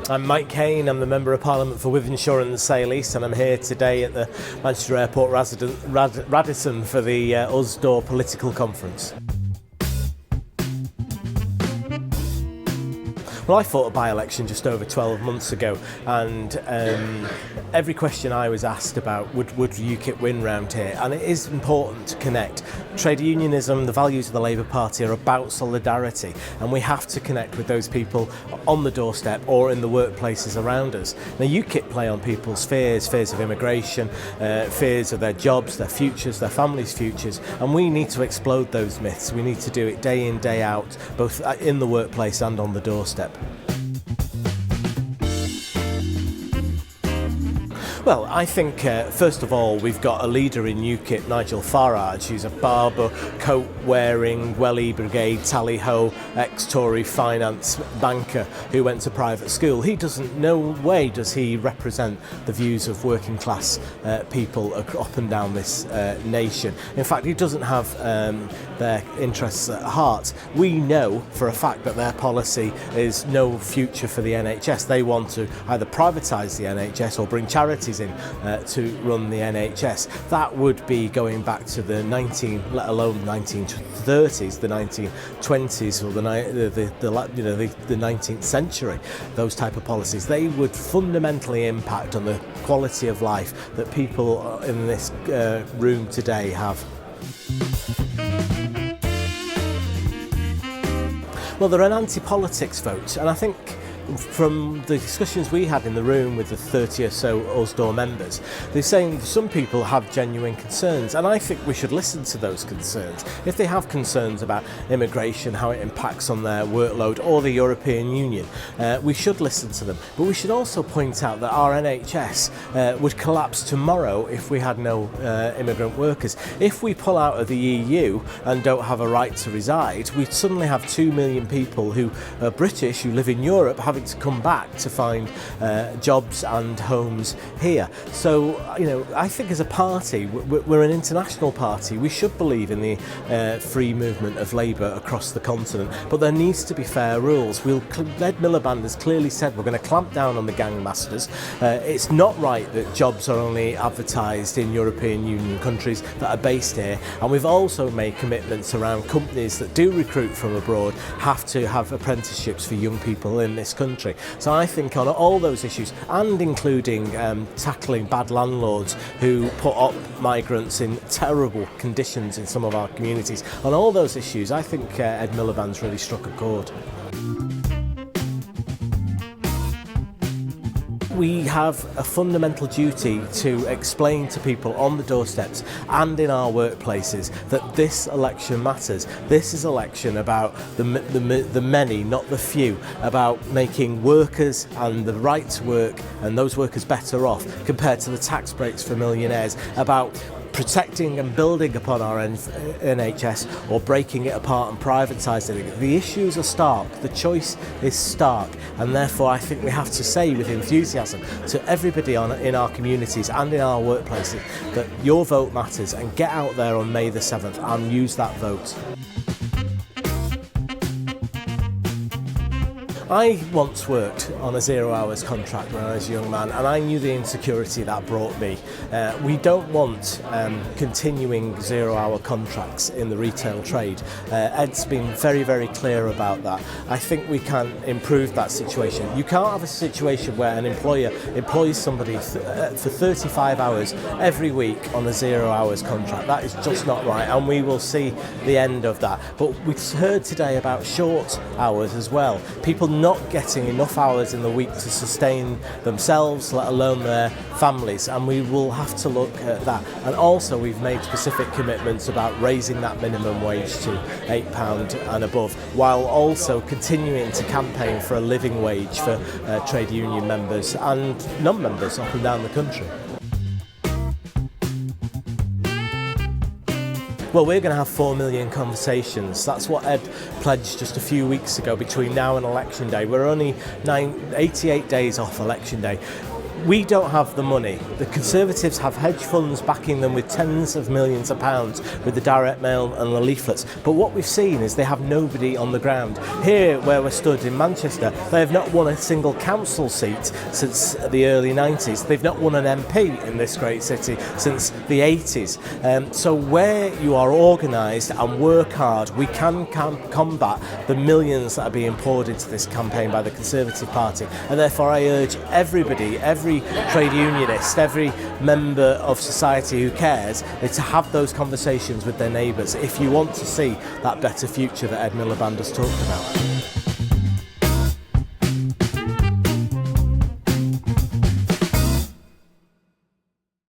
I'm Mike Kane, I'm the Member of Parliament for Wythenshawe and the Sale East, and I'm here today at the Manchester Airport Radisson for the Usdaw Political Conference. Well, I fought a by-election just over 12 months ago, and every question I was asked about would UKIP win round here, and it is important to connect. Trade unionism, the values of the Labour Party are about solidarity, and we have to connect with those people on the doorstep or in the workplaces around us. Now, UKIP play on people's fears of immigration, fears of their jobs, their futures, their families' futures, and we need to explode those myths. We need to do it day in, day out, both in the workplace and on the doorstep. Well, I think, first of all, we've got a leader in UKIP, Nigel Farage, who's a barber, coat-wearing, Welly Brigade, tally-ho, ex-Tory finance banker who went to private school. He doesn't, no way does he represent the views of working-class people up and down this nation. In fact, he doesn't have their interests at heart. We know for a fact that their policy is no future for the NHS. They want to either privatise the NHS or bring charities in to run the NHS. That would be going back to the 1930s, the 1920s, or the 19th century. Those type of policies, they would fundamentally impact on the quality of life that people in this room today have. Well, they're an anti-politics vote, and I think from the discussions we had in the room with the 30 or so Usdaw members, they're saying some people have genuine concerns, and I think we should listen to those concerns. If they have concerns about immigration, how it impacts on their workload, or the European Union, we should listen to them. But we should also point out that our NHS would collapse tomorrow if we had no immigrant workers. If we pull out of the EU and don't have a right to reside, we'd suddenly have 2 million people who are British, who live in Europe, having to come back to find jobs and homes here. So, I think as a party, we're an international party. We should believe in the free movement of labour across the continent, but there needs to be fair rules. Ed Miliband has clearly said we're going to clamp down on the gangmasters. It's not right that jobs are only advertised in European Union countries that are based here, and we've also made commitments around companies that do recruit from abroad have to have apprenticeships for young people in this country. So I think on all those issues, and including tackling bad landlords who put up migrants in terrible conditions in some of our communities, on all those issues, I think Ed Miliband's really struck a chord. We have a fundamental duty to explain to people on the doorsteps and in our workplaces that this election matters. This is an election about the many, not the few, about making workers and the right to work and those workers better off compared to the tax breaks for millionaires, about protecting and building upon our NHS or breaking it apart and privatising it. The issues are stark, the choice is stark, and therefore I think we have to say with enthusiasm to everybody in our communities and in our workplaces that your vote matters, and get out there on May the 7th and use that vote. I once worked on a 0 hours contract when I was a young man, and I knew the insecurity that brought me. We don't want continuing 0 hour contracts in the retail trade. Ed's been very, very clear about that. I think we can improve that situation. You can't have a situation where an employer employs somebody for 35 hours every week on a 0 hours contract. That is just not right, and we will see the end of that. But we've heard today about short hours as well. People not getting enough hours in the week to sustain themselves, let alone their families, and we will have to look at that. And also we've made specific commitments about raising that minimum wage to £8 and above, while also continuing to campaign for a living wage for trade union members and non-members up and down the country. Well, we're going to have 4 million conversations. That's what Ed pledged just a few weeks ago between now and Election Day. We're only 88 days off Election Day. We don't have the money. The Conservatives have hedge funds backing them with tens of millions of pounds with the direct mail and the leaflets. But what we've seen is they have nobody on the ground. Here, where we're stood in Manchester, they have not won a single council seat since the early 90s. They've not won an MP in this great city since the 80s. So where you are organised and work hard, we can combat the millions that are being poured into this campaign by the Conservative Party. And therefore I urge everybody, every trade unionist, every member of society who cares, to have those conversations with their neighbours if you want to see that better future that Ed Miliband has talked about.